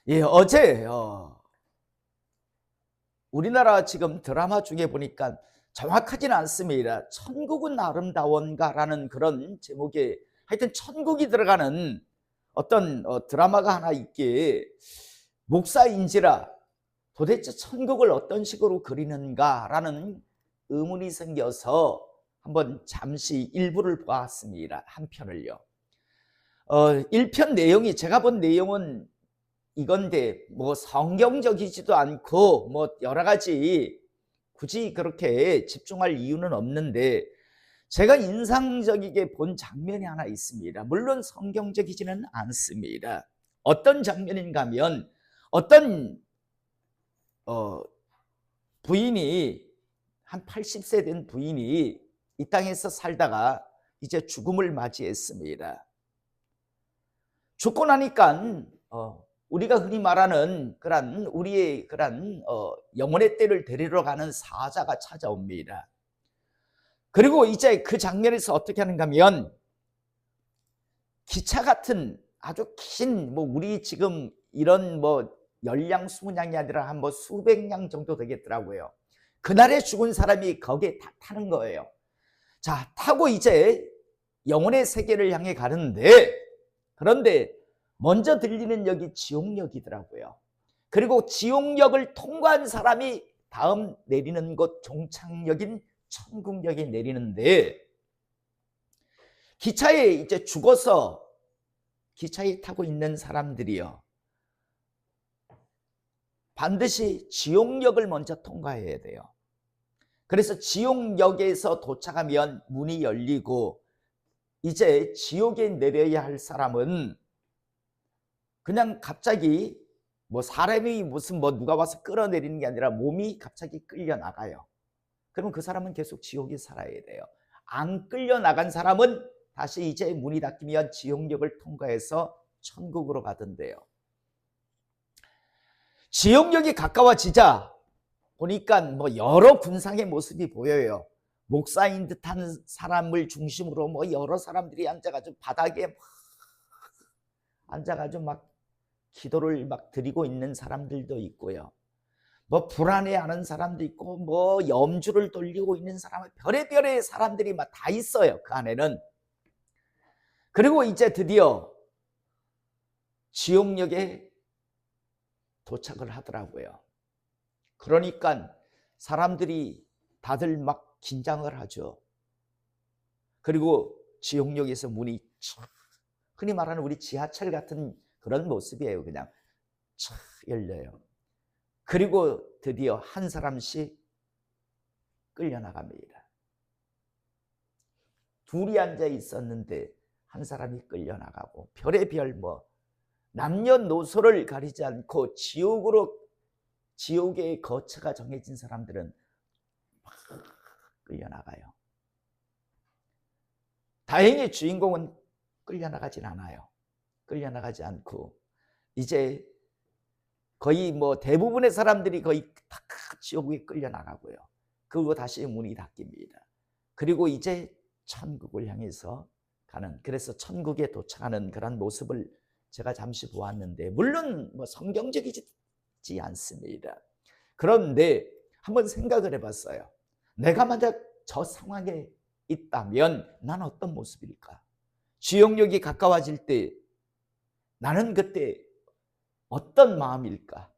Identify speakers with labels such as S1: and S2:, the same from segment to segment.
S1: 예, 어제 우리나라 지금 드라마 중에 보니까 정확하지는 않습니다. 천국은 아름다운가라는 그런 제목의 하여튼 천국이 들어가는 어떤 드라마가 하나 있기에 목사인지라 도대체 천국을 어떤 식으로 그리는가라는 의문이 생겨서 한번 잠시 일부를 보았습니다. 한 편을요. 1편 내용이 제가 본 내용은 이건데 뭐 성경적이지도 않고 뭐 여러 가지 굳이 그렇게 집중할 이유는 없는데 제가 인상적이게 본 장면이 하나 있습니다. 물론 성경적이지는 않습니다. 어떤 장면인가 하면 어떤 부인이 한 80세 된 부인이 이 땅에서 살다가 이제 죽음을 맞이했습니다. 죽고 나니까 우리가 흔히 말하는 그런 우리의 그런 영혼의 때를 데리러 가는 사자가 찾아옵니다. 그리고 이제 그 장면에서 어떻게 하는가 하면 기차 같은 아주 긴 뭐 우리 지금 이런 뭐 10량 20량이 아니라 한 뭐 수백 량 정도 되겠더라고요. 그날에 죽은 사람이 거기에 다 타는 거예요. 자, 타고 이제 영혼의 세계를 향해 가는데 그런데 먼저 들리는 역이 지옥역이더라고요. 그리고 지옥역을 통과한 사람이 다음 내리는 곳 종착역인 천국역에 내리는데 기차에 이제 죽어서 기차에 타고 있는 사람들이요. 반드시 지옥역을 먼저 통과해야 돼요. 그래서 지옥역에서 도착하면 문이 열리고 이제 지옥에 내려야 할 사람은 그냥 갑자기 뭐 사람이 무슨 뭐 누가 와서 끌어내리는 게 아니라 몸이 갑자기 끌려 나가요. 그럼 그 사람은 계속 지옥에 살아야 돼요. 안 끌려 나간 사람은 다시 이제 문이 닫히면 지옥역을 통과해서 천국으로 가던데요. 지옥역이 가까워지자 보니까 뭐 여러 군상의 모습이 보여요. 목사인 듯한 사람을 중심으로 뭐 여러 사람들이 앉아가지고 바닥에 막 앉아가지고 막 기도를 막 드리고 있는 사람들도 있고요. 뭐 불안해하는 사람도 있고 뭐 염주를 돌리고 있는 사람, 별의별의 사람들이 막 다 있어요. 그 안에는. 그리고 이제 드디어 지옥역에 도착을 하더라고요. 그러니까 사람들이 다들 막 긴장을 하죠. 그리고 지옥역에서 문이 흔히 말하는 우리 지하철 같은 그런 모습이에요. 그냥 촥 열려요. 그리고 드디어 한 사람씩 끌려나갑니다. 둘이 앉아 있었는데 한 사람이 끌려나가고 별의별 뭐 남녀노소를 가리지 않고 지옥의 거처가 정해진 사람들은 막 끌려나가요. 다행히 주인공은 끌려나가진 않아요. 끌려나가지 않고 이제 거의 뭐 대부분의 사람들이 거의 다 지옥에 끌려나가고요. 그리고 다시 문이 닫힙니다. 그리고 이제 천국을 향해서 가는, 그래서 천국에 도착하는 그런 모습을 제가 잠시 보았는데 물론 뭐 성경적이지 않습니다. 그런데 한번 생각을 해봤어요. 내가 만약 저 상황에 있다면 난 어떤 모습일까? 지옥역이 가까워질 때 나는 그때 어떤 마음일까?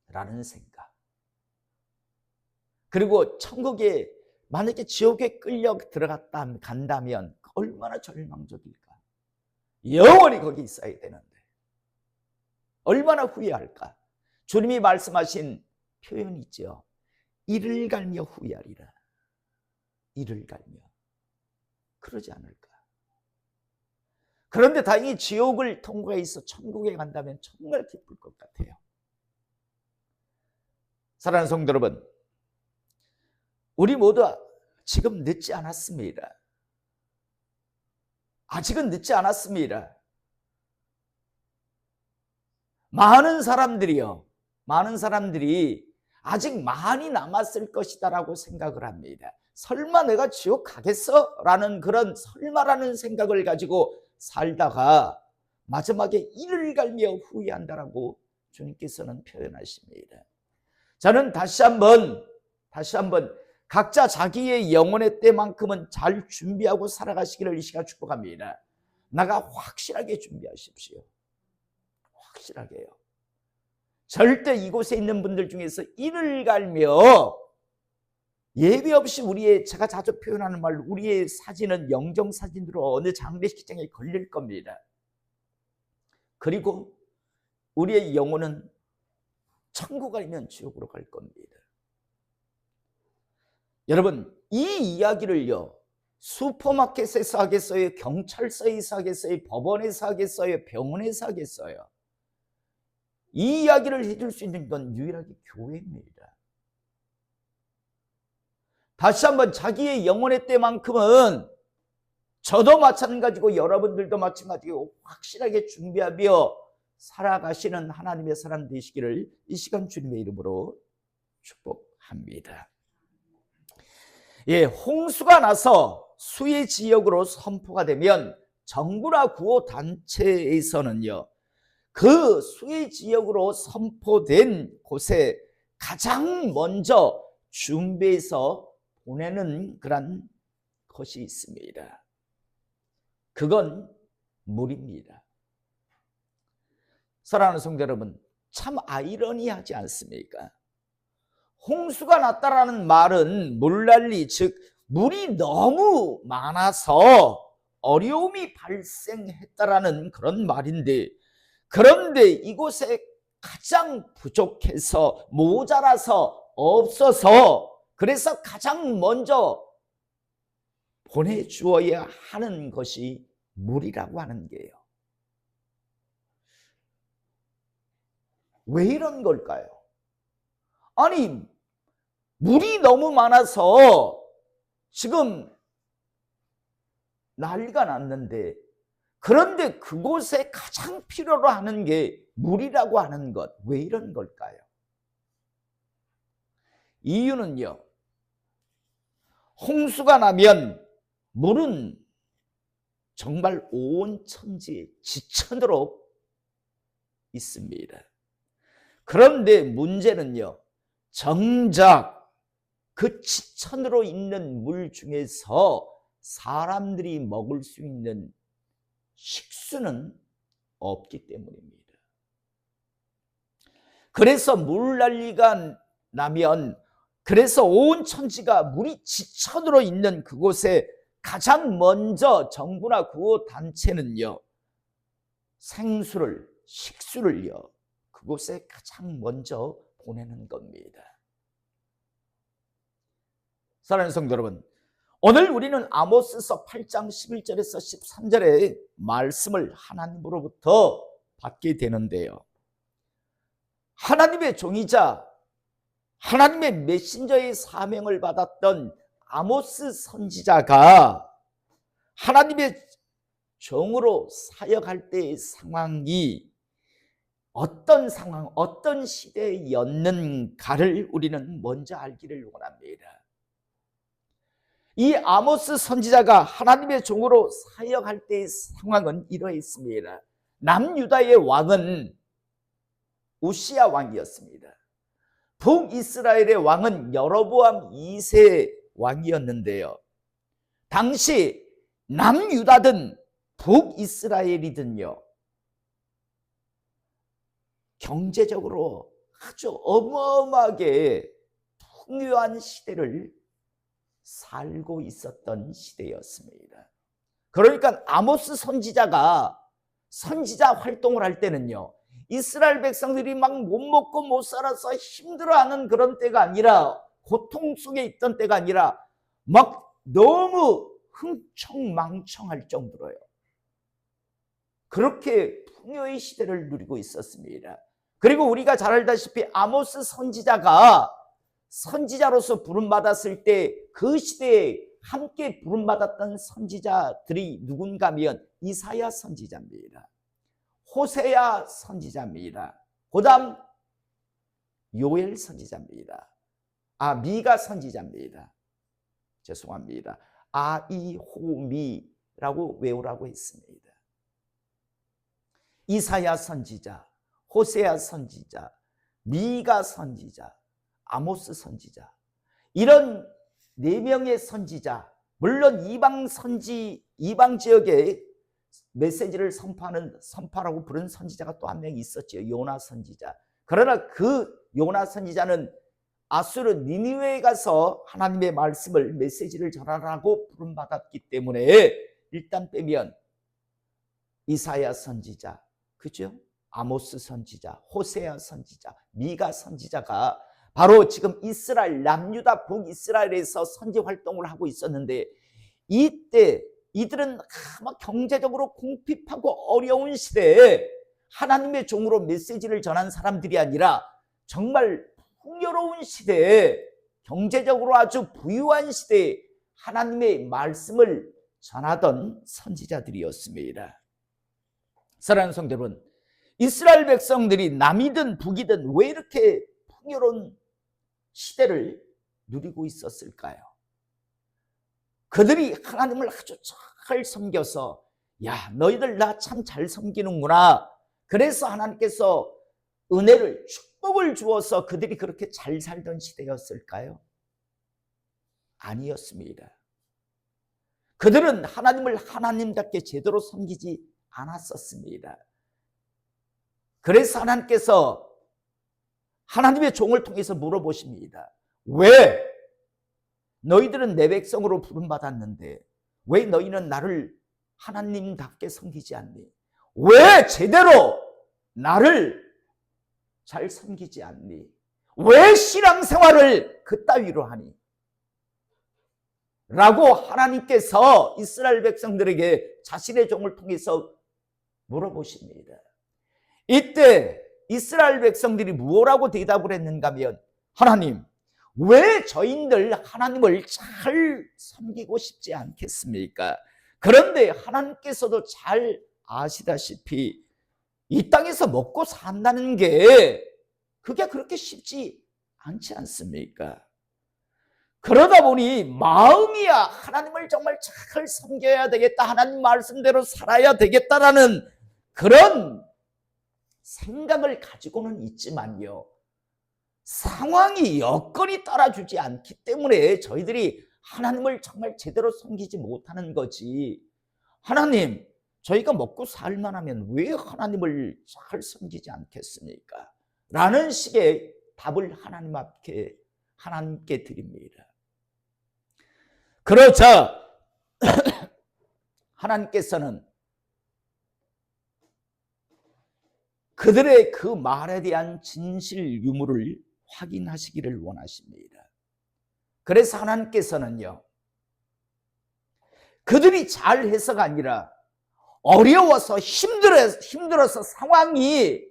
S1: 라는 생각. 그리고 천국에 만약에 지옥에 끌려 간다면 얼마나 절망적일까? 영원히 거기 있어야 되는데 얼마나 후회할까? 주님이 말씀하신 표현이 있죠. 이를 갈며 후회하리라. 이를 갈며. 그러지 않을까? 그런데 다행히 지옥을 통과해서 천국에 간다면 정말 기쁠 것 같아요. 사랑하는 성도 여러분, 우리 모두 지금 늦지 않았습니다. 아직은 늦지 않았습니다. 많은 사람들이 아직 많이 남았을 것이다라고 생각을 합니다. 설마 내가 지옥 가겠어? 라는 그런 설마라는 생각을 가지고 살다가 마지막에 이를 갈며 후회한다라고 주님께서는 표현하십니다. 저는 다시 한번 각자 자기의 영혼의 때만큼은 잘 준비하고 살아가시기를 이 시간 축복합니다. 나가 확실하게 준비하십시오. 확실하게요. 절대 이곳에 있는 분들 중에서 이를 갈며 예배 없이 제가 자주 표현하는 말로 우리의 사진은 영정사진으로 어느 장례식장에 걸릴 겁니다. 그리고 우리의 영혼은 천국 아니면 지옥으로 갈 겁니다. 여러분, 이 이야기를요, 슈퍼마켓에서 하겠어요? 경찰서에서 하겠어요? 법원에서 하겠어요? 병원에서 하겠어요? 이 이야기를 해줄 수 있는 건 유일하게 교회입니다. 다시 한번 자기의 영혼의 때만큼은 저도 마찬가지고 여러분들도 마찬가지고 확실하게 준비하며 살아가시는 하나님의 사람 되시기를 이 시간 주님의 이름으로 축복합니다. 예, 홍수가 나서 수해 지역으로 선포가 되면 정부나 구호 단체에서는요, 그 수해 지역으로 선포된 곳에 가장 먼저 준비해서 보내는 그런 것이 있습니다. 그건 물입니다. 사랑하는 성도 여러분, 참 아이러니하지 않습니까? 홍수가 났다라는 말은 물난리, 즉 물이 너무 많아서 어려움이 발생했다라는 그런 말인데, 그런데 이곳에 가장 부족해서 모자라서 없어서 그래서 가장 먼저 보내주어야 하는 것이 물이라고 하는 게요. 왜 이런 걸까요? 아니, 물이 너무 많아서 지금 난리가 났는데, 그런데 그곳에 가장 필요로 하는 게 물이라고 하는 것, 왜 이런 걸까요? 이유는요, 홍수가 나면 물은 정말 온 천지에 지천으로 있습니다. 그런데 문제는요, 정작 그 지천으로 있는 물 중에서 사람들이 먹을 수 있는 식수는 없기 때문입니다. 그래서 물난리가 나면, 그래서 온 천지가 물이 지천으로 있는 그곳에 가장 먼저 정부나 구호단체는요, 생수를, 식수를요, 그곳에 가장 먼저 보내는 겁니다. 사랑하는 성도 여러분, 오늘 우리는 아모스서 8장 11절에서 13절의 말씀을 하나님으로부터 받게 되는데요, 하나님의 종이자 하나님의 메신저의 사명을 받았던 아모스 선지자가 하나님의 종으로 사역할 때의 상황이 어떤 상황, 어떤 시대였는가를 우리는 먼저 알기를 원합니다. 이 아모스 선지자가 하나님의 종으로 사역할 때의 상황은 이러했습니다. 남유다의 왕은 우시야 왕이었습니다. 북이스라엘의 왕은 여로보암 2세 왕이었는데요, 당시 남유다든 북이스라엘이든요, 경제적으로 아주 어마어마하게 풍요한 시대를 살고 있었던 시대였습니다. 그러니까 아모스 선지자가 선지자 활동을 할 때는요, 이스라엘 백성들이 막 못 먹고 못 살아서 힘들어하는 그런 때가 아니라, 고통 속에 있던 때가 아니라 막 너무 흥청망청할 정도로요, 그렇게 풍요의 시대를 누리고 있었습니다. 그리고 우리가 잘 알다시피 아모스 선지자가 선지자로서 부름받았을 때 그 시대에 함께 부름받았던 선지자들이 누군가 하면 이사야 선지자입니다. 호세야 선지자입니다. 그 다음 요엘 선지자입니다. 미가 선지자입니다. 죄송합니다. 아이호미라고 외우라고 했습니다. 이사야 선지자, 호세아 선지자, 미가 선지자, 아모스 선지자, 이런 4명의 선지자, 물론 이방 지역에 메시지를 선포하라고 부른 선지자가 또 한 명 있었죠. 요나 선지자. 그러나 그 요나 선지자는 아수르 니느웨에 가서 하나님의 말씀을 메시지를 전하라고 부름받았기 때문에 일단 빼면 이사야 선지자, 그죠? 아모스 선지자, 호세아 선지자, 미가 선지자가 바로 지금 이스라엘, 남유다 북이스라엘에서 선지 활동을 하고 있었는데, 이때 이들은 아마 경제적으로 궁핍하고 어려운 시대에 하나님의 종으로 메시지를 전한 사람들이 아니라 정말 풍요로운 시대에, 경제적으로 아주 부유한 시대에 하나님의 말씀을 전하던 선지자들이었습니다. 사랑하는 성도 여러분, 이스라엘 백성들이 남이든 북이든 왜 이렇게 풍요로운 시대를 누리고 있었을까요? 그들이 하나님을 아주 잘 섬겨서, 야, 너희들 나 참 잘 섬기는구나. 그래서 하나님께서 은혜를, 축복을 주어서 그들이 그렇게 잘 살던 시대였을까요? 아니었습니다. 그들은 하나님을 하나님답게 제대로 섬기지 않았었습니다. 그래서 하나님께서 하나님의 종을 통해서 물어보십니다. 왜? 너희들은 내 백성으로 부름받았는데 왜 너희는 나를 하나님답게 섬기지 않니? 왜 제대로 나를 잘 섬기지 않니? 왜 신앙생활을 그따위로 하니? 라고 하나님께서 이스라엘 백성들에게 자신의 종을 통해서 물어보십니다. 이때 이스라엘 백성들이 뭐라고 대답을 했는가 하면, 하나님, 왜 저희들 하나님을 잘 섬기고 싶지 않겠습니까? 그런데 하나님께서도 잘 아시다시피 이 땅에서 먹고 산다는 게 그게 그렇게 쉽지 않지 않습니까? 그러다 보니 마음이야 하나님을 정말 잘 섬겨야 되겠다, 하나님 말씀대로 살아야 되겠다라는 그런 생각을 가지고는 있지만요, 상황이 여건이 따라주지 않기 때문에 저희들이 하나님을 정말 제대로 섬기지 못하는 거지, 하나님 저희가 먹고 살만하면 왜 하나님을 잘 섬기지 않겠습니까? 라는 식의 답을 하나님께 드립니다. 그러자 하나님께서는 그들의 그 말에 대한 진실 유무를 확인하시기를 원하십니다. 그래서 하나님께서는요, 그들이 잘해서가 아니라 어려워서 힘들어서 상황이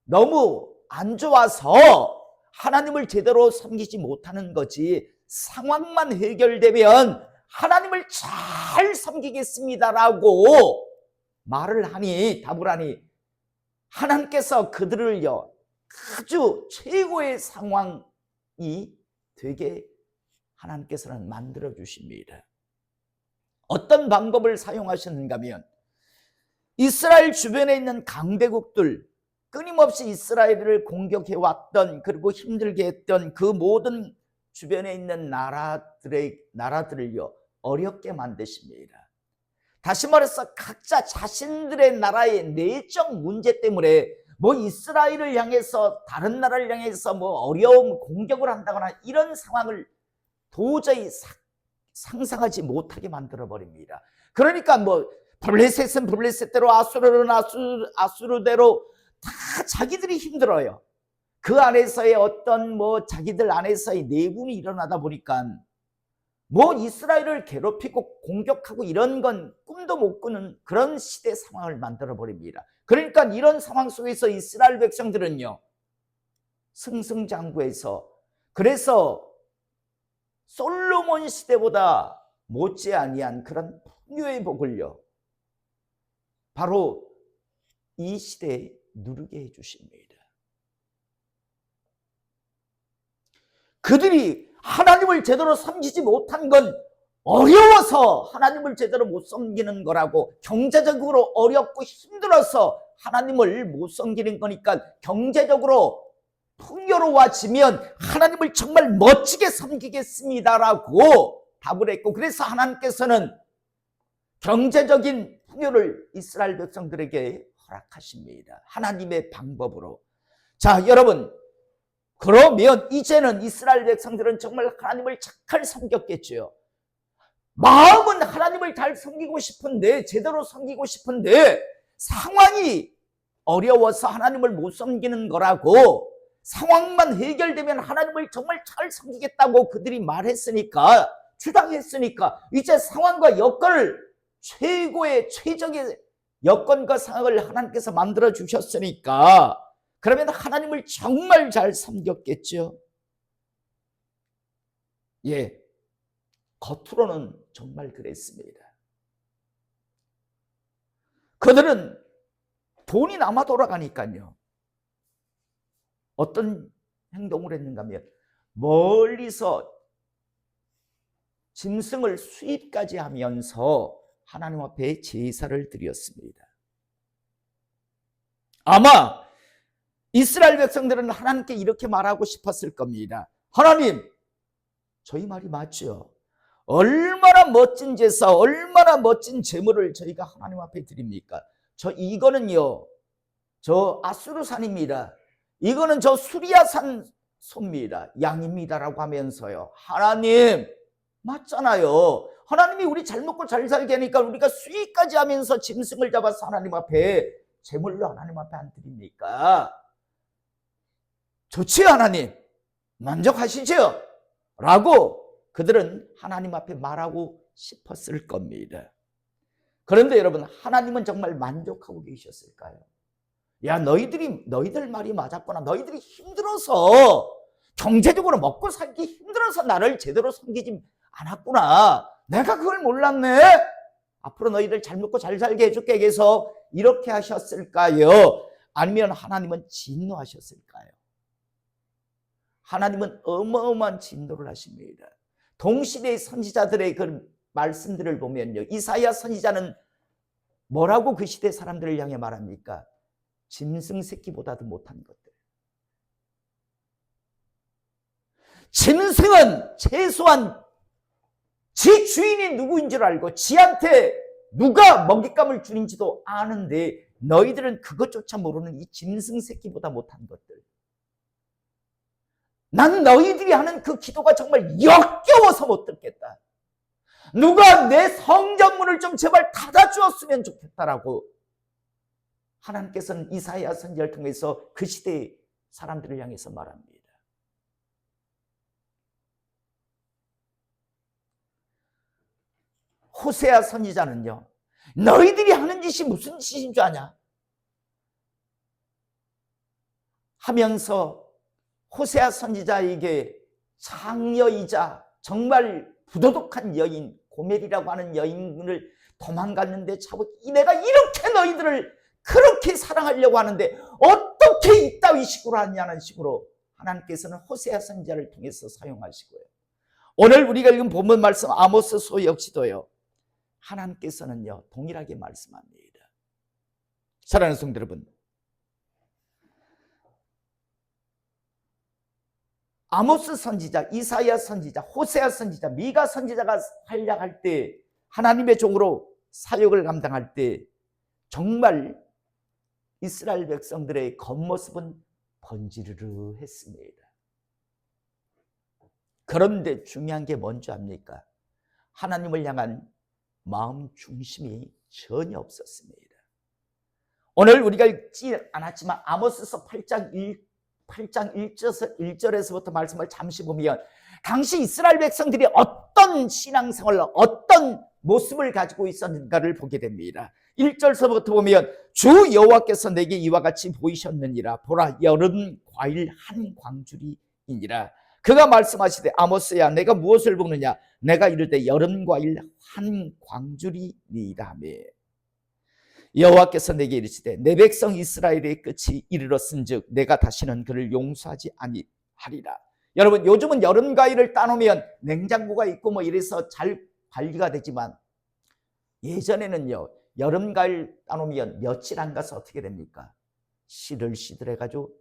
S1: 너무 안 좋아서 하나님을 제대로 섬기지 못하는 거지, 상황만 해결되면 하나님을 잘 섬기겠습니다라고 답을 하니 하나님께서 그들을요 아주 최고의 상황이 되게 하나님께서는 만들어 주십니다. 어떤 방법을 사용하셨는가 하면, 이스라엘 주변에 있는 강대국들, 끊임없이 이스라엘을 공격해 왔던, 그리고 힘들게 했던 그 모든 주변에 있는 나라들을요 어렵게 만드십니다. 다시 말해서 각자 자신들의 나라의 내적 문제 때문에 뭐 이스라엘을 향해서, 다른 나라를 향해서 뭐 어려움, 공격을 한다거나 이런 상황을 도저히 상상하지 못하게 만들어 버립니다. 그러니까 뭐 블레셋은 블레셋대로, 아수르는 아수르대로 다 자기들이 힘들어요. 그 안에서의 어떤 뭐 자기들 안에서의 내분이 일어나다 보니까 뭐 이스라엘을 괴롭히고 공격하고 이런 건 꿈도 못 꾸는 그런 시대 상황을 만들어 버립니다. 그러니까 이런 상황 속에서 이스라엘 백성들은요 승승장구해서, 그래서 솔로몬 시대보다 못지 아니한 그런 풍요의 복을요 바로 이 시대에 누리게 해주십니다. 그들이 하나님을 제대로 섬기지 못한 건 어려워서 하나님을 제대로 못 섬기는 거라고, 경제적으로 어렵고 힘들어서 하나님을 못 섬기는 거니까 경제적으로 풍요로워지면 하나님을 정말 멋지게 섬기겠습니다라고 답을 했고, 그래서 하나님께서는 경제적인 풍요를 이스라엘 백성들에게 허락하십니다. 하나님의 방법으로. 자, 여러분, 그러면 이제는 이스라엘 백성들은 정말 하나님을 잘 섬겼겠죠. 마음은 하나님을 잘 섬기고 싶은데, 제대로 섬기고 싶은데 상황이 어려워서 하나님을 못 섬기는 거라고, 상황만 해결되면 하나님을 정말 잘 섬기겠다고 그들이 말했으니까, 주장했으니까 이제 상황과 여건을 최고의 최적의 여건과 상황을 하나님께서 만들어 주셨으니까 그러면 하나님을 정말 잘 섬겼겠죠. 예, 겉으로는 정말 그랬습니다. 그들은 돈이 남아 돌아가니까요, 어떤 행동을 했는가 하면 멀리서 짐승을 수입까지 하면서 하나님 앞에 제사를 드렸습니다. 아마 이스라엘 백성들은 하나님께 이렇게 말하고 싶었을 겁니다. 하나님, 저희 말이 맞죠? 얼마나 멋진 제사, 얼마나 멋진 제물을 저희가 하나님 앞에 드립니까? 이거는요, 저 아수르산입니다. 이거는 저 수리아산 소입니다. 양입니다라고 하면서요, 하나님, 맞잖아요. 하나님이 우리 잘 먹고 잘 살게 하니까 우리가 수익까지 하면서 짐승을 잡아서 하나님 앞에 제물로 하나님 앞에 안 드립니까? 좋지요, 하나님. 만족하시죠? 라고 그들은 하나님 앞에 말하고 싶었을 겁니다. 그런데 여러분, 하나님은 정말 만족하고 계셨을까요? 야, 너희들 말이 맞았구나. 너희들이 힘들어서, 경제적으로 먹고 살기 힘들어서 나를 제대로 섬기지 않았구나. 내가 그걸 몰랐네. 앞으로 너희들 잘 먹고 잘 살게 해줄게 해서 이렇게 하셨을까요? 아니면 하나님은 진노하셨을까요? 하나님은 어마어마한 진노를 하십니다. 동시대의 선지자들의 그 말씀들을 보면요, 이사야 선지자는 뭐라고 그 시대 사람들을 향해 말합니까? 짐승 새끼보다도 못한 것들. 짐승은 최소한 지 주인이 누구인 줄 알고 지한테 누가 먹잇감을 주는지도 아는데, 너희들은 그것조차 모르는 이 짐승 새끼보다 못한 것들. 난 너희들이 하는 그 기도가 정말 역겨워서 못 듣겠다. 누가 내 성전문을 좀 제발 닫아주었으면 좋겠다라고 하나님께서는 이사야 선지자를 통해서 그 시대의 사람들을 향해서 말합니다. 호세아 선지자는요, 너희들이 하는 짓이 무슨 짓인 줄 아냐 하면서 호세아 선지자에게 장녀이자 정말 부도덕한 여인, 고멜이라고 하는 여인을 도망갔는데 내가 이렇게 너희들을 그렇게 사랑하려고 하는데 어떻게 이따위 식으로 하냐는 식으로 하나님께서는 호세아 선지자를 통해서 사용하시고요, 오늘 우리가 읽은 본문 말씀 아모스서 역시도요, 하나님께서는요 동일하게 말씀합니다. 사랑하는 성도 여러분, 아모스 선지자, 이사야 선지자, 호세아 선지자, 미가 선지자가 활약할 때, 하나님의 종으로 사역을 감당할 때 정말 이스라엘 백성들의 겉모습은 번지르르 했습니다. 그런데 중요한 게 뭔지 압니까? 하나님을 향한 마음 중심이 전혀 없었습니다. 오늘 우리가 읽지 않았지만 아모스서 8장 1절에서부터 말씀을 잠시 보면 당시 이스라엘 백성들이 어떤 신앙생활, 어떤 모습을 가지고 있었는가를 보게 됩니다. 1절서부터 보면 주 여호와께서 내게 이와 같이 보이셨느니라. 보라, 여름 과일 한 광주리이니라. 그가 말씀하시되 아모스야, 내가 무엇을 보느냐? 내가 이를 때 여름 과일 한 광주리니이다 하며, 여호와께서 내게 이르시되 내 백성 이스라엘의 끝이 이르렀은즉 내가 다시는 그를 용서하지 아니하리라. 여러분, 요즘은 여름 과일을 따놓으면 냉장고가 있고 뭐 이래서 잘 관리가 되지만 예전에는요, 여름 과일 따놓으면 며칠 안 가서 어떻게 됩니까? 시들시들해가지고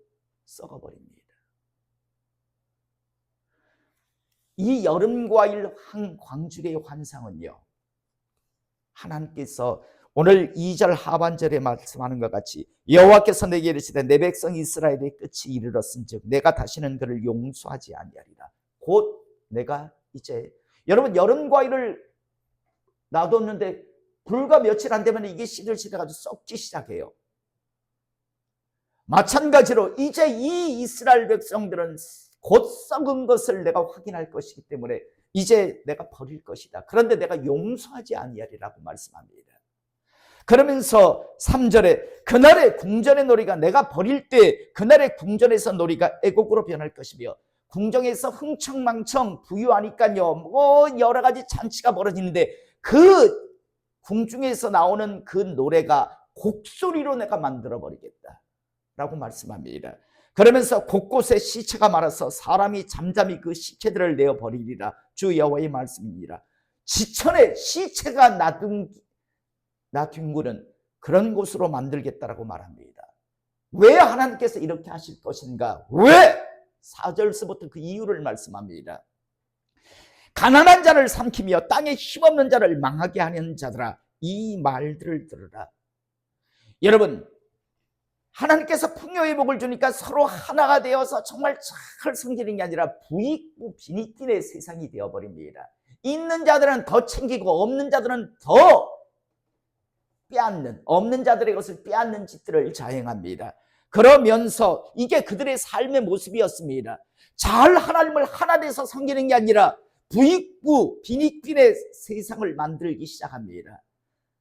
S1: 썩어버립니다. 이 여름 과일 한 광주리의 환상은요, 하나님께서 오늘 2절 하반절에 말씀하는 것 같이 여호와께서 내게 이르시되 내 백성 이스라엘의 끝이 이르렀은즉 내가 다시는 그를 용서하지 아니하리라. 곧 내가 이제, 여러분 여름 과일을 놔뒀는데 불과 며칠 안 되면 이게 시들시들해가지고 썩기 시작해요. 마찬가지로 이제 이 이스라엘 백성들은 곧 썩은 것을 내가 확인할 것이기 때문에 이제 내가 버릴 것이다. 그런데 내가 용서하지 아니하리라고 말씀합니다. 그러면서 3절에 그날의 궁전의 놀이가, 내가 버릴 때 그날의 궁전에서 놀이가 애곡으로 변할 것이며 궁정에서 흥청망청 부유하니까요 뭐 여러 가지 잔치가 벌어지는데 그 궁중에서 나오는 그 노래가 곡소리로 내가 만들어 버리겠다 라고 말씀합니다. 그러면서 곳곳에 시체가 많아서 사람이 잠잠히 그 시체들을 내어버리리라. 주 여호와의 말씀입니다. 지천에 시체가 나뒹구는 그런 곳으로 만들겠다라고 말합니다. 왜 하나님께서 이렇게 하실 것인가? 왜? 4절서부터 그 이유를 말씀합니다. 가난한 자를 삼키며 땅에 힘없는 자를 망하게 하는 자들아, 이 말들을 들으라. 여러분, 하나님께서 풍요의 복을 주니까 서로 하나가 되어서 정말 잘 섬기는 게 아니라 부익부 빈익빈의 세상이 되어버립니다. 있는 자들은 더 챙기고 없는 자들은 더 빼앗는, 없는 자들의 것을 빼앗는 짓들을 자행합니다. 그러면서 이게 그들의 삶의 모습이었습니다. 잘 하나님을 하나 돼서 섬기는 게 아니라 부익부 빈익빈의 세상을 만들기 시작합니다.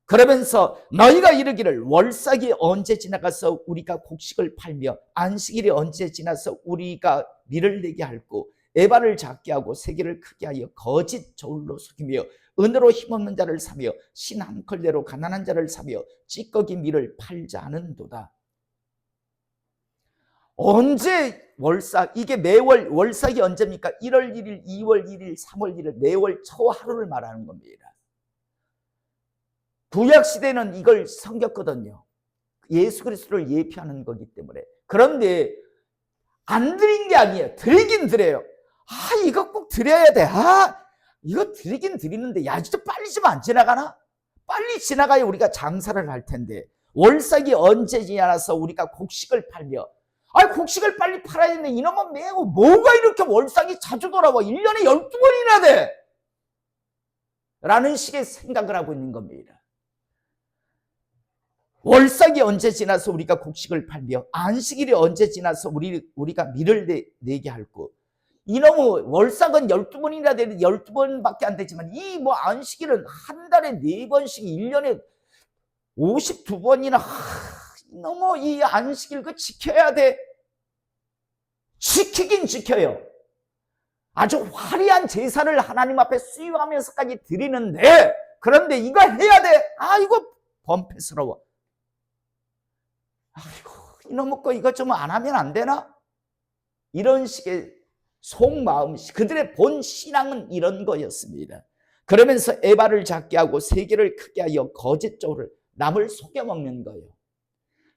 S1: 그러면서 너희가 이르기를 월삭이 언제 지나가서 우리가 곡식을 팔며 안식일이 언제 지나서 우리가 밀을 내게 할고 에바를 작게 하고 세계를 크게 하여 거짓 저울로 속이며 은으로 힘없는 자를 사며 신 한 컬레로 가난한 자를 사며 찌꺼기 밀을 팔자 하는도다. 언제 월삭, 이게 매월 월삭이 언제입니까? 1월 1일, 2월 1일, 3월 1일 매월 초 하루를 말하는 겁니다. 구약시대는 이걸 섬겼거든요. 예수 그리스도를 예표하는 거기 때문에. 그런데 안 드린 게 아니에요. 드리긴 드려요. 이거 꼭 드려야 돼. 이거 드리긴 드리는데 야 진짜 빨리 좀 안 지나가나? 빨리 지나가야 우리가 장사를 할 텐데 월삭이 언제 지나서 우리가 곡식을 팔며 곡식을 빨리 팔아야 되는데 이놈은 매우 뭐가 이렇게 월삭이 자주 돌아와 1년에 12번이나 돼? 라는 식의 생각을 하고 있는 겁니다. 월삭이 언제 지나서 우리가 곡식을 팔며 안식일이 언제 지나서 우리가 밀을 내게 할고 이놈의 월삭은 12번이나 되는 12번밖에 안 되지만 이 뭐 안식일은 한 달에 4번씩 1년에 52번이나 이놈의 이 안식일 그 지켜야 돼. 지키긴 지켜요. 아주 화려한 제사를 하나님 앞에 수여하면서까지 드리는데 그런데 이거 해야 돼. 이거 범패스러워. 이놈의 거 이거 좀 안 하면 안 되나? 이런 식의 속마음, 그들의 본 신앙은 이런 거였습니다. 그러면서 에바를 작게 하고 세계를 크게 하여 거짓 저울을 남을 속여먹는 거예요.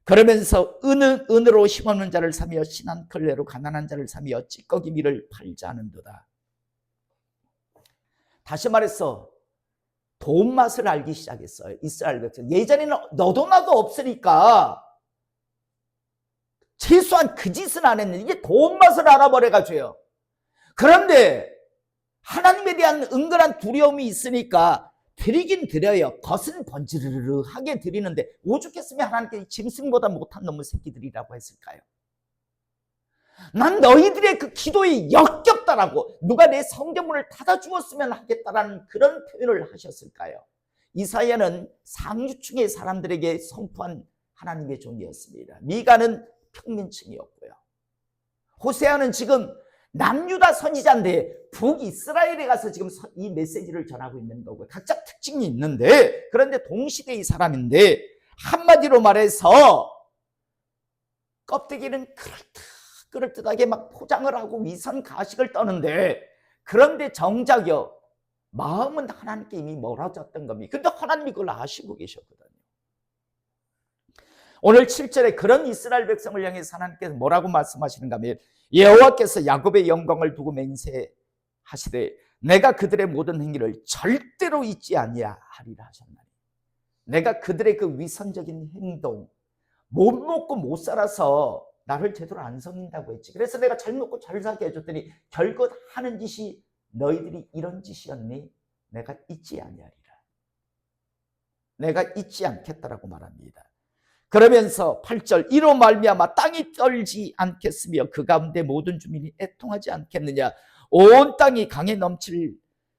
S1: 그러면서 은으로 힘없는 자를 사며 신 한 컬레로 가난한 자를 사며 찌꺼기 밀을 팔자 하는도다. 다시 말해서 돈 맛을 알기 시작했어요. 이스라엘 백성. 예전에는 너도 나도 없으니까 최소한 그 짓은 안 했는데 이게 돈 맛을 알아버려가지고요. 그런데 하나님에 대한 은근한 두려움이 있으니까 드리긴 드려요. 겉은 번지르르하게 드리는데 오죽했으면 하나님께 짐승보다 못한 놈의 새끼들이라고 했을까요? 난 너희들의 그 기도에 역겹다라고 누가 내 성전문을 닫아주었으면 하겠다라는 그런 표현을 하셨을까요? 이사야는 상류층의 사람들에게 선포한 하나님의 종이었습니다. 미가는 평민층이었고요. 호세아는 지금 남유다 선지자인데 북이스라엘에 가서 지금 이 메시지를 전하고 있는 거고요. 각자 특징이 있는데 그런데 동시대의 사람인데 한마디로 말해서 껍데기는 그럴듯하게 막 포장을 하고 위선 가식을 떠는데 그런데 정작요 마음은 하나님께 이미 멀어졌던 겁니다. 근데 하나님이 그걸 아시고 계셨거든요. 오늘 7절에 그런 이스라엘 백성을 향해서 하나님께서 뭐라고 말씀하시는가 하면 여호와께서 야곱의 영광을 두고 맹세하시되 내가 그들의 모든 행위를 절대로 잊지 아니하리라 하셨나니, 내가 그들의 그 위선적인 행동, 못 먹고 못 살아서 나를 제대로 안 섬긴다고 했지. 그래서 내가 잘 먹고 잘 살게 해줬더니 결국 하는 짓이 너희들이 이런 짓이었니? 내가 잊지 아니하리라. 내가 잊지 않겠다라고 말합니다. 그러면서 8절 이로 말미암아 땅이 떨지 않겠으며 그 가운데 모든 주민이 애통하지 않겠느냐. 온 땅이 강에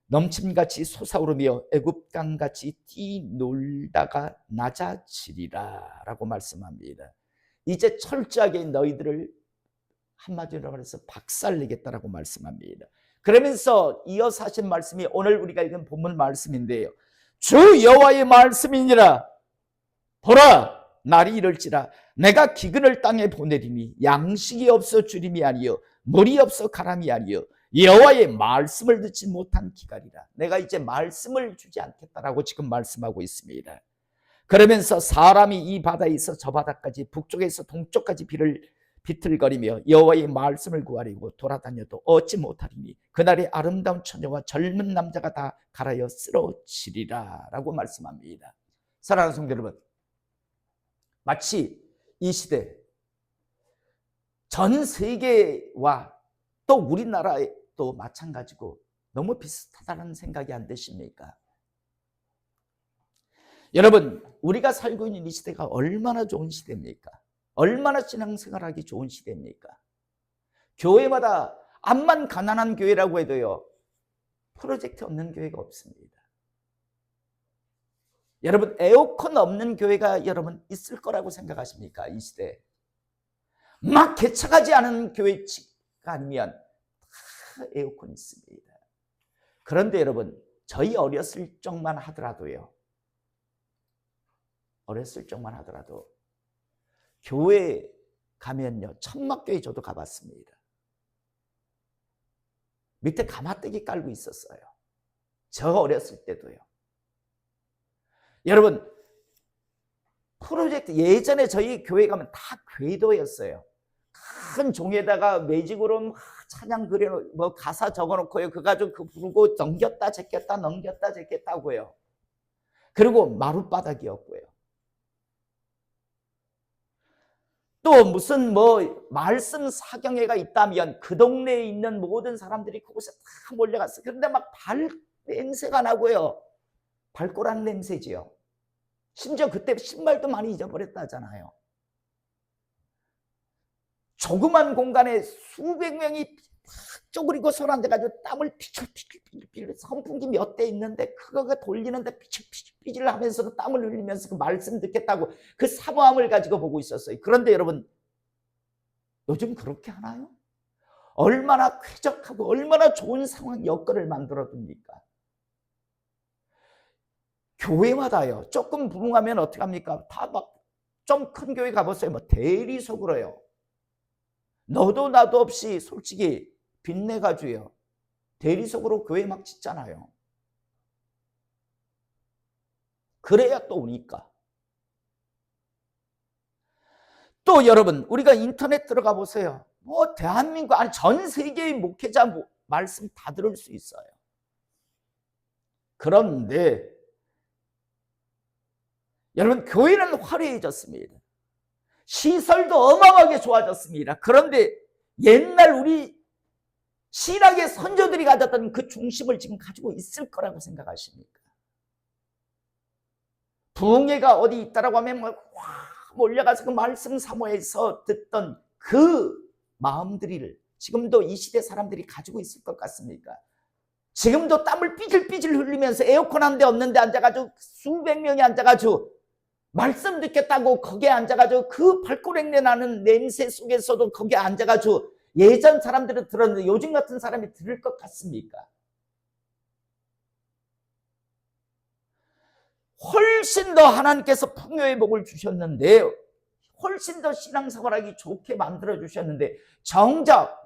S1: 넘침같이 솟아오르며 애굽강같이 뛰놀다가 낮아지리라 라고 말씀합니다. 이제 철저하게 너희들을 한마디로 말해서 박살내겠다라고 말씀합니다. 그러면서 이어서 하신 말씀이 오늘 우리가 읽은 본문 말씀인데요. 주 여호와의 말씀이니라. 보라, 날이 이를지라 내가 기근을 땅에 보내리니 양식이 없어 주림이 아니요 물이 없어 가람이 아니요 여호와의 말씀을 듣지 못한 기갈이라. 내가 이제 말씀을 주지 않겠다라고 지금 말씀하고 있습니다. 그러면서 사람이 이 바다에서 저 바다까지 북쪽에서 동쪽까지 비틀거리며 여호와의 말씀을 구하려고 돌아다녀도 얻지 못하리니 그날의 아름다운 처녀와 젊은 남자가 다 갈아여 쓰러지리라 라고 말씀합니다. 사랑하는 성도 여러분, 마치 이 시대 전 세계와 또 우리나라도 마찬가지고 너무 비슷하다는 생각이 안 드십니까? 여러분, 우리가 살고 있는 이 시대가 얼마나 좋은 시대입니까? 얼마나 신앙생활하기 좋은 시대입니까? 교회마다 암만 가난한 교회라고 해도요, 프로젝트 없는 교회가 없습니다. 여러분, 에어컨 없는 교회가 여러분 있을 거라고 생각하십니까? 이 시대에 막 개척하지 않은 교회가 아니면 다 에어컨 있습니다. 그런데 여러분, 저희 어렸을 적만 하더라도 교회 가면요, 천막교회 저도 가봤습니다. 밑에 가마떼기 깔고 있었어요. 저 어렸을 때도요. 여러분, 프로젝트 예전에 저희 교회 가면 다 궤도였어요. 큰 종에다가 매직으로 찬양 그려 가사 적어놓고요. 그 가지고 그 부르고 넘겼다 제꼈다 넘겼다 제꼈다고요. 그리고 마룻바닥이었고요. 또 무슨 말씀 사경회가 있다면 그 동네에 있는 모든 사람들이 그곳에 다 몰려갔어요. 그런데 막 냄새가 나고요. 발꼬락 냄새지요. 심지어 그때 신발도 많이 잊어버렸다잖아요. 조그만 공간에 수백 명이 쪼그리고 손 앉아가지고 땀을 피질피질 선풍기 몇 대 있는데 그거가 돌리는데 피질피질 하면서도 땀을 흘리면서 그 말씀 듣겠다고 그 사모함을 가지고 보고 있었어요. 그런데 여러분, 요즘 그렇게 하나요? 얼마나 쾌적하고 얼마나 좋은 상황 여건을 만들어 둡니까? 교회마다요, 조금 부흥하면 어떻게 합니까? 다 막 좀 큰 교회 가보세요. 대리석으로요. 너도 나도 없이 솔직히 빚내가지고요, 대리석으로 교회 막 짓잖아요. 그래야 또 오니까. 또 여러분, 우리가 인터넷 들어가 보세요. 대한민국, 아니 전 세계의 목회자 말씀 다 들을 수 있어요. 그런데 여러분, 교회는 화려해졌습니다. 시설도 어마어마하게 좋아졌습니다. 그런데 옛날 우리 신학의 선조들이 가졌던 그 중심을 지금 가지고 있을 거라고 생각하십니까? 부흥회가 어디 있다라고 하면 몰려가서 그 말씀 사모해서 듣던 그 마음들을 지금도 이 시대 사람들이 가지고 있을 것 같습니까? 지금도 땀을 삐질삐질 흘리면서 에어컨 한 대 없는데 앉아가지고 수백 명이 앉아가지고 말씀 듣겠다고 거기에 앉아가지고 그 발꼬랭내 나는 냄새 속에서도 거기에 앉아가지고 예전 사람들은 들었는데 요즘 같은 사람이 들을 것 같습니까? 훨씬 더 하나님께서 풍요의 복을 주셨는데, 훨씬 더 신앙생활하기 좋게 만들어 주셨는데 정작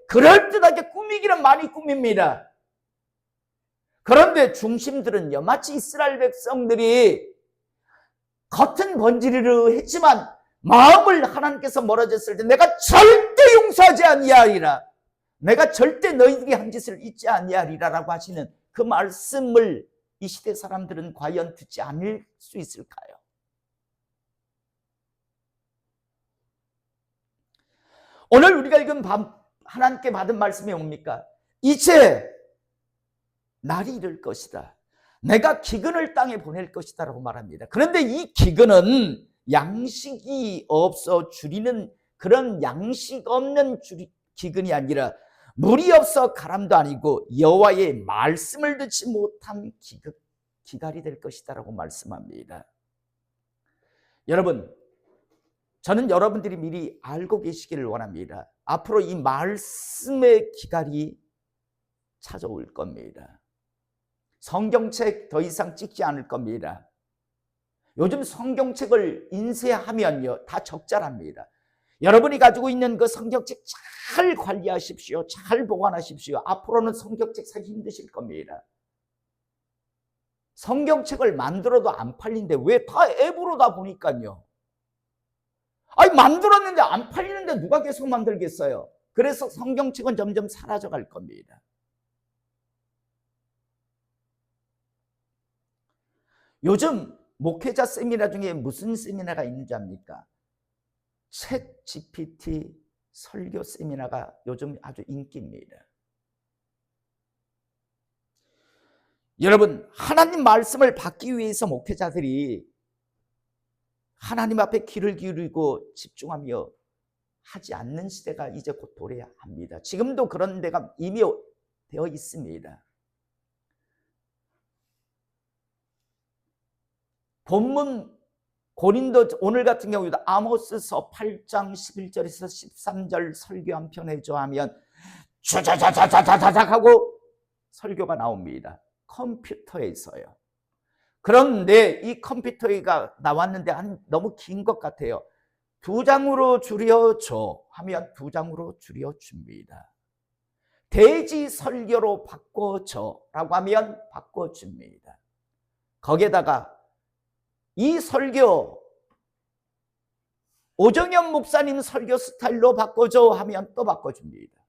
S1: 그럴듯하게 꾸미기는 많이 꾸밉니다. 그런데 중심들은요, 마치 이스라엘 백성들이 겉은 번지르르 했지만 마음을 하나님께서 멀어졌을 때 내가 절대 용서하지 아니하리라, 내가 절대 너희들이 한 짓을 잊지 아니하리라 라고 하시는 그 말씀을 이 시대 사람들은 과연 듣지 않을 수 있을까요? 오늘 우리가 읽은 하나님께 받은 말씀이 뭡니까? 이제 날이 이를 것이다, 내가 기근을 땅에 보낼 것이다 라고 말합니다. 그런데 이 기근은 양식이 없어 줄이는 그런 양식 없는 기근이 아니라 물이 없어 가람도 아니고 여호와의 말씀을 듣지 못한 기갈이 될 것이다 라고 말씀합니다. 여러분, 저는 여러분들이 미리 알고 계시기를 원합니다. 앞으로 이 말씀의 기갈이 찾아올 겁니다. 성경책 더 이상 찍지 않을 겁니다. 요즘 성경책을 인쇄하면요 다 적자랍니다. 여러분이 가지고 있는 그 성경책 잘 관리하십시오. 잘 보관하십시오. 앞으로는 성경책 사기 힘드실 겁니다. 성경책을 만들어도 안 팔린데 왜 다 앱으로 다 보니까요. 아니, 만들었는데 안 팔리는데 누가 계속 만들겠어요? 그래서 성경책은 점점 사라져 갈 겁니다. 요즘 목회자 세미나 중에 무슨 세미나가 있는지 압니까? 챗 GPT 설교 세미나가 요즘 아주 인기입니다. 여러분, 하나님 말씀을 받기 위해서 목회자들이 하나님 앞에 귀를 기울이고 집중하며 하지 않는 시대가 이제 곧 도래야 합니다. 지금도 그런 데가 이미 되어 있습니다. 본문 고린도 오늘 같은 경우에도 아모스서 8장 11절에서 13절 설교 한 편 해줘 하면 자자자자자자자작 하고 설교가 나옵니다. 컴퓨터에서요. 그런데 이 컴퓨터가 나왔는데 너무 긴 것 같아요. 2장으로 줄여줘 하면 2장으로 줄여줍니다. 대지 설교로 바꿔줘 라고 하면 바꿔줍니다. 거기에다가 이 설교 오정현 목사님 설교 스타일로 바꿔줘 하면 또 바꿔줍니다.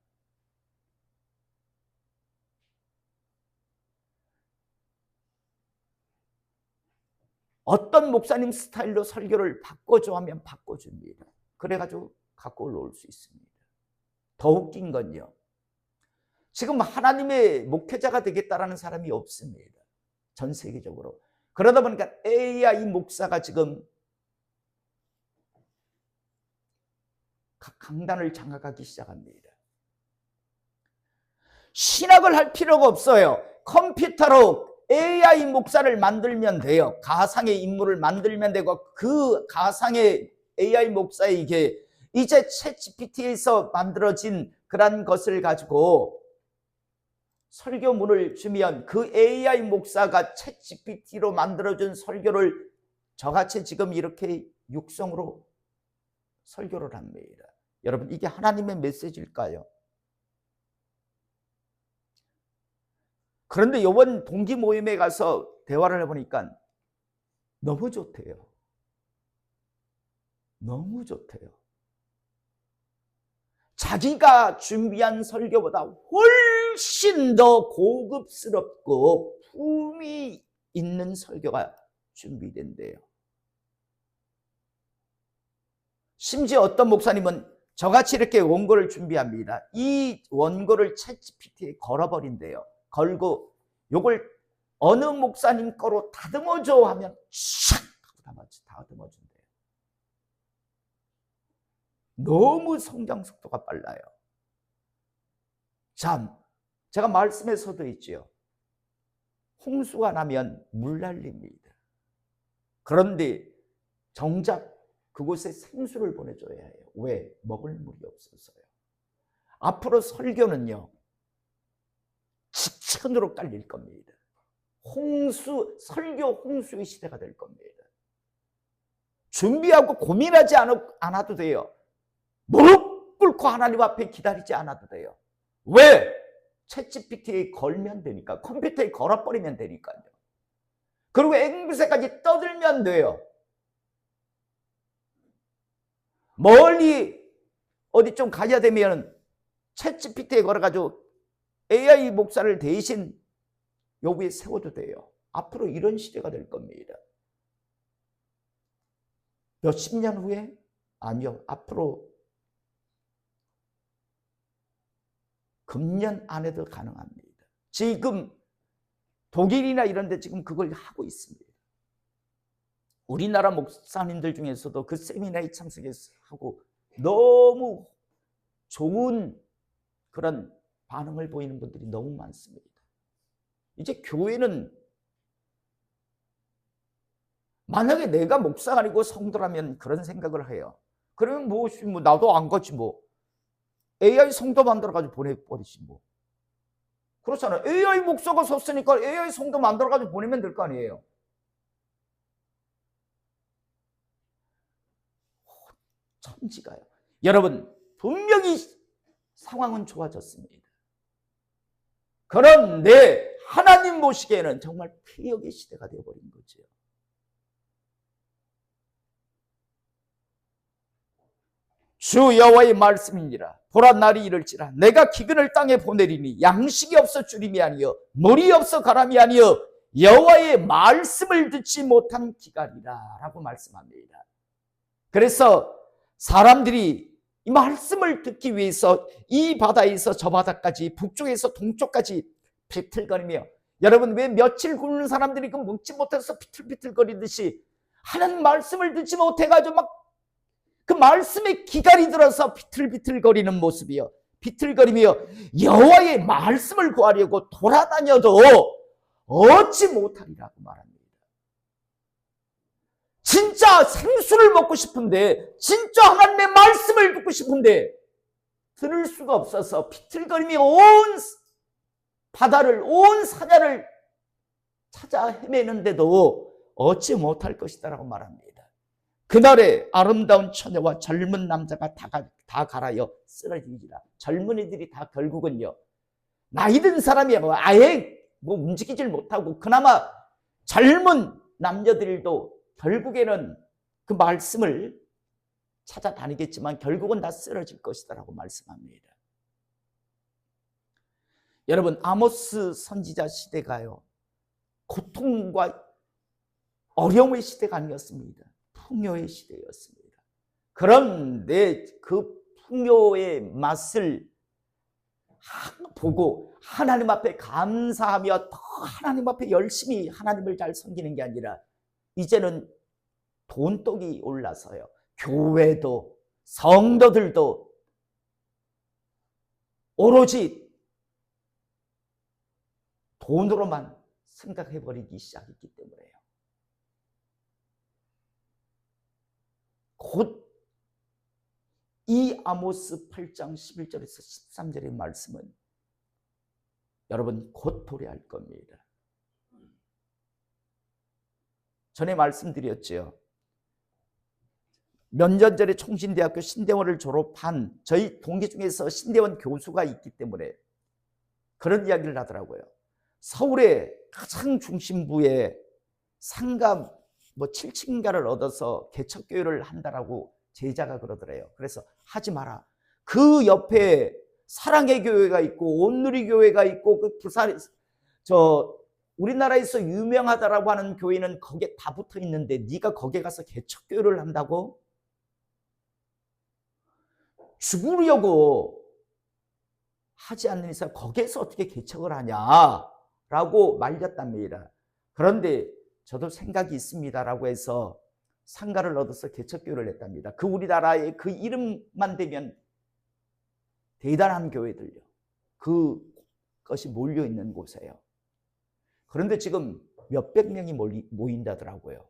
S1: 어떤 목사님 스타일로 설교를 바꿔줘 하면 바꿔줍니다. 그래가지고 갖고 올라올 수 있습니다. 더 웃긴 건요, 지금 하나님의 목회자가 되겠다라는 사람이 없습니다. 전 세계적으로. 그러다 보니까 AI 목사가 지금 각 강단을 장악하기 시작합니다. 신학을 할 필요가 없어요. 컴퓨터로 AI 목사를 만들면 돼요. 가상의 인물을 만들면 되고, 그 가상의 AI 목사에게 이제 챗GPT에서 만들어진 그런 것을 가지고 설교문을 주면 그 AI 목사가 챗GPT로 만들어준 설교를 저같이 지금 이렇게 육성으로 설교를 합니다. 여러분, 이게 하나님의 메시지일까요? 그런데 이번 동기 모임에 가서 대화를 해보니까 너무 좋대요. 너무 좋대요. 자기가 준비한 설교보다 훨씬 더 고급스럽고 품이 있는 설교가 준비된대요. 심지어 어떤 목사님은 저같이 이렇게 원고를 준비합니다. 이 원고를 챗GPT에 걸어버린대요. 걸고 요걸 어느 목사님 거로 다듬어줘 하면 샥 하고 다듬어준대요. 너무 성장 속도가 빨라요. 참, 제가 말씀에서도 있지요. 홍수가 나면 물 날립니다. 그런데 정작 그곳에 생수를 보내줘야 해요. 왜? 먹을 물이 없어서요. 앞으로 설교는요, 지천으로 깔릴 겁니다. 설교 홍수의 시대가 될 겁니다. 준비하고 고민하지 않아도 돼요. 무릎 꿇고 하나님 앞에 기다리지 않아도 돼요. 왜? 챗GPT에 걸면 되니까. 컴퓨터에 걸어버리면 되니까요. 그리고 앵무새까지 떠들면 돼요. 멀리 어디 좀 가야 되면 챗GPT에 걸어가지고 AI 목사를 대신 여기에 세워도 돼요. 앞으로 이런 시대가 될 겁니다. 몇십 년 후에? 아니요. 앞으로 금년 안에도 가능합니다. 지금 독일이나 이런 데 지금 그걸 하고 있습니다. 우리나라 목사님들 중에서도 그 세미나에 참석해서 하고 너무 좋은 그런 반응을 보이는 분들이 너무 많습니다. 이제 교회는 만약에 내가 목사가 아니고 성도라면 그런 생각을 해요. 그러면 뭐 나도 안 가지 뭐. AI 성도 만들어가지고 보내버리지 뭐. 그렇잖아요. AI 목사가 섰으니까 AI 성도 만들어가지고 보내면 될 거 아니에요. 천지가요. 여러분 분명히 상황은 좋아졌습니다. 그런데 하나님 보시기에는 정말 폐역의 시대가 되어버린 거죠. 주 여호와의 말씀이니라. 보라 날이 이를지라 내가 기근을 땅에 보내리니 양식이 없어 주림이 아니여 물이 없어 가람이 아니여 여호와의 말씀을 듣지 못한 기갈이라 라고 말씀합니다. 그래서 사람들이 이 말씀을 듣기 위해서 이 바다에서 저 바다까지 북쪽에서 동쪽까지 비틀거리며, 여러분 왜 며칠 굶는 사람들이 그 먹지 못해서 비틀비틀거리듯이 하나님 말씀을 듣지 못해가지고 막 그 말씀에 기갈이 들어서 비틀비틀거리는 모습이요, 비틀거리며 여호와의 말씀을 구하려고 돌아다녀도 얻지 못하리라고 말합니다. 진짜 생수를 먹고 싶은데, 진짜 하나님의 말씀을 듣고 싶은데 들을 수가 없어서 비틀거리며 온 바다를, 온 사자를 찾아 헤매는데도 얻지 못할 것이다 라고 말합니다. 그날에 아름다운 처녀와 젊은 남자가 다 갈아여 쓰러지리라. 젊은이들이 다 결국은요, 나이 든 사람이 뭐 아예 뭐 움직이질 못하고 그나마 젊은 남녀들도 결국에는 그 말씀을 찾아다니겠지만 결국은 다 쓰러질 것이다 라고 말씀합니다. 여러분 아모스 선지자 시대가요, 고통과 어려움의 시대가 아니었습니다. 풍요의 시대였습니다. 그런데 그 풍요의 맛을 보고 하나님 앞에 감사하며 더 하나님 앞에 열심히 하나님을 잘 섬기는 게 아니라 이제는 돈독이 올라서요, 교회도 성도들도 오로지 돈으로만 생각해버리기 시작했기 때문에요. 곧 이 아모스 8장 11절에서 13절의 말씀은 여러분 곧 도래할 겁니다. 전에 말씀드렸죠. 몇 년 전에 총신대학교 신대원을 졸업한 저희 동기 중에서 신대원 교수가 있기 때문에 그런 이야기를 하더라고요. 서울의 가장 중심부에 상가 뭐 7층가를 얻어서 개척교회를 한다라고 제자가 그러더래요. 그래서 하지 마라. 그 옆에 사랑의 교회가 있고 온누리 교회가 있고 그 부산 우리나라에서 유명하다라고 하는 교회는 거기에 다 붙어 있는데 네가 거기에 가서 개척교회를 한다고? 죽으려고 하지 않는 이상 거기에서 어떻게 개척을 하냐라고 말렸답니다. 그런데 저도 생각이 있습니다라고 해서 상가를 얻어서 개척교회를 했답니다. 그 우리나라에 그 이름만 되면 대단한 교회들요, 그것이 몰려있는 곳이에요. 그런데 지금 몇백 명이 모인다더라고요.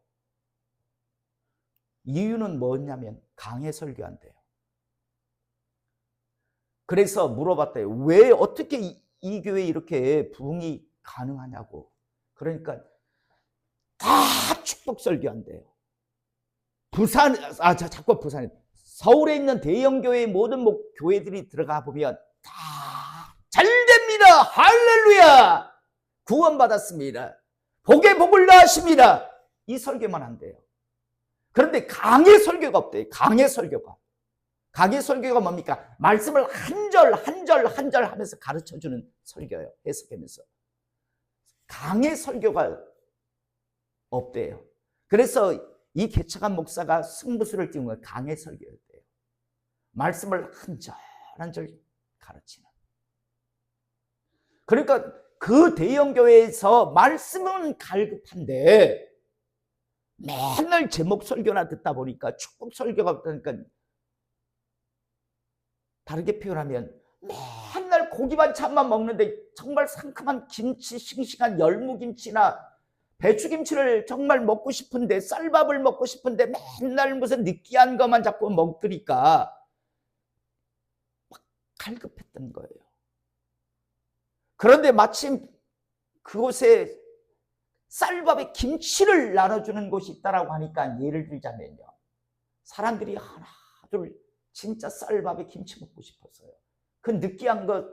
S1: 이유는 뭐냐면 강해 설교한대요. 그래서 물어봤대요. 왜 어떻게 이 교회에 이렇게 부흥이 가능하냐고. 그러니까 다 축복 설교한대요. 자꾸 부산에, 서울에 있는 대형 교회의 모든 교회들이 들어가 보면 다 잘 됩니다. 할렐루야. 구원받았습니다. 복에 복을 나십니다. 이 설교만 한대요. 그런데 강의 설교가 없대요. 강의 설교가. 강의 설교가 뭡니까? 말씀을 한 절 한 절 한 절 하면서 가르쳐주는 설교예요. 해석하면서. 강의 설교가 없대요. 그래서 이 개척한 목사가 승부수를 띄운 건 강의 설교였대요. 말씀을 한 절 한 절 가르치는. 그러니까 그 대형교회에서 말씀은 갈급한데 맨날 제목 설교나 듣다 보니까 축복 설교가 없다니까, 다르게 표현하면 맨날 고기 반찬만 먹는데 정말 상큼한 김치, 싱싱한 열무김치나 배추김치를 정말 먹고 싶은데, 쌀밥을 먹고 싶은데 맨날 무슨 느끼한 것만 자꾸 먹으니까 막 갈급했던 거예요. 그런데 마침 그곳에 쌀밥에 김치를 나눠주는 곳이 있다고 하니까, 예를 들자면요, 사람들이 하나 둘 진짜 쌀밥에 김치 먹고 싶었어요. 그 느끼한 거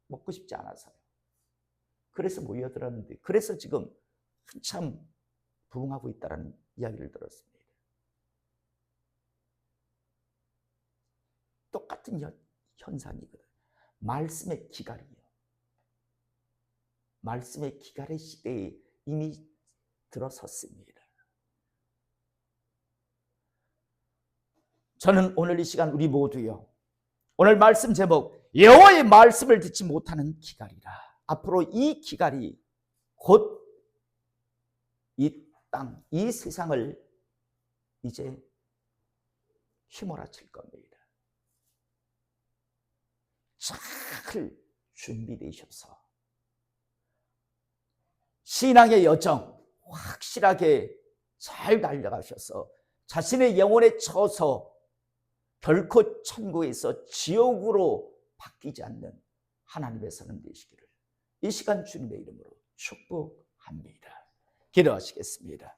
S1: 먹고 싶지 않아서요. 그래서 모여들었는데, 그래서 지금 한참 부흥하고 있다는 이야기를 들었습니다. 똑같은 현상이거든요. 말씀의 기갈이요. 말씀의 기갈의 시대에 이미 들어섰습니다. 저는 오늘 이 시간 우리 모두요, 오늘 말씀 제목 여호와의 말씀을 듣지 못하는 기갈이라. 앞으로 이 기갈이 곧 이 땅, 이 세상을 이제 휘몰아칠 겁니다. 잘 준비되셔서 신앙의 여정 확실하게 잘 달려가셔서 자신의 영혼에 쳐서 결코 천국에서 지옥으로 바뀌지 않는 하나님의 사람 되시기를 이 시간 주님의 이름으로 축복합니다. 기도하시겠습니다.